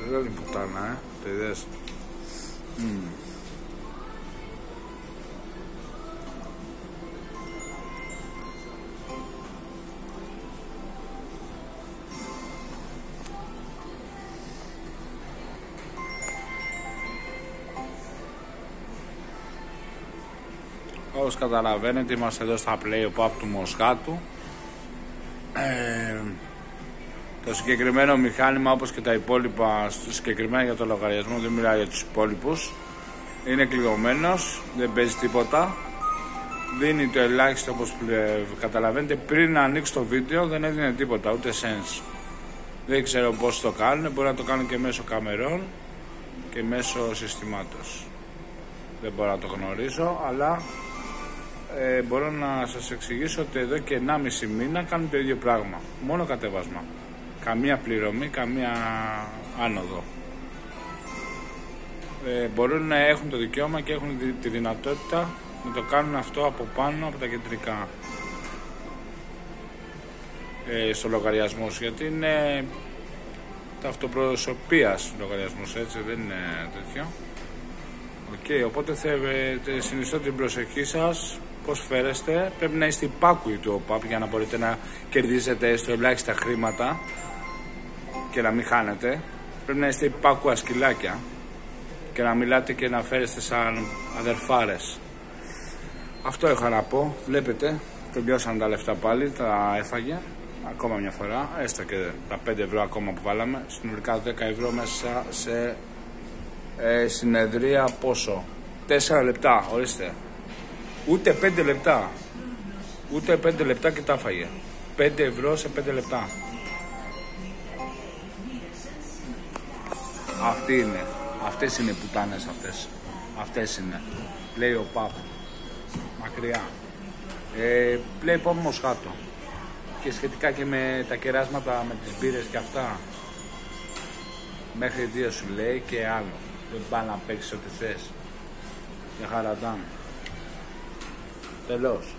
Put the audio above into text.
Δεν είναι πουτάνα, το είδες. Όπως καταλαβαίνετε, είμαστε εδώ στα play-off του Μοσχάτου. Το συγκεκριμένο μηχάνημα, όπως και τα υπόλοιπα, συγκεκριμένα για το λογαριασμό, δεν μιλάω για τους υπόλοιπους, είναι κλειδωμένος, δεν παίζει τίποτα. Δίνει το ελάχιστο, όπως καταλαβαίνετε. Πριν να ανοίξει το βίντεο δεν έδινε τίποτα, ούτε sense. Δεν ξέρω πώς το κάνουν, μπορεί να το κάνουν και μέσω καμερών και μέσω συστήματος. Δεν μπορώ να το γνωρίζω, αλλά μπορώ να σας εξηγήσω ότι εδώ και 1,5 μήνα κάνουν το ίδιο πράγμα. Μόνο κατέβασμα. Καμία πληρωμή, καμία άνοδο. Μπορούν να έχουν το δικαίωμα και έχουν τη δυνατότητα να το κάνουν αυτό από πάνω, από τα κεντρικά, στο λογαριασμό σου, γιατί είναι ταυτοπροσωπείας λογαριασμός, έτσι, δεν είναι τέτοιο. Οπότε συνιστώ την προσοχή σας πώς φέρεστε. Πρέπει να είστε υπάκουοι του ΟΠΑΠ για να μπορείτε να κερδίζετε στο ελάχιστα χρήματα και να μην χάνετε. Πρέπει να είστε υπάκουα σκυλάκια και να μιλάτε και να φέρεστε σαν αδερφάρες. Αυτό είχα να πω. Βλέπετε, τελειώσαν τα λεφτά πάλι, τα έφαγε ακόμα μια φορά, έστω και τα 5 ευρώ ακόμα που βάλαμε, συνολικά 10 ευρώ μέσα σε συνεδρία. Πόσο? 4 λεπτά, ορίστε. Ούτε 5 λεπτά. Ούτε 5 λεπτά και τα έφαγε. 5 ευρώ σε 5 λεπτά. Αυτή είναι. Αυτές είναι οι πουτάνες αυτές. Αυτές είναι. Λέει ο Παπ. Μακριά. Λέει Παπ Μοσχάτο. Και σχετικά και με τα κεράσματα, με τις μπύρες και αυτά. Μέχρι 2 σου λέει και άλλο. Δεν πάει να παίξεις ό,τι θες. Για χαραντάν. Τελώς.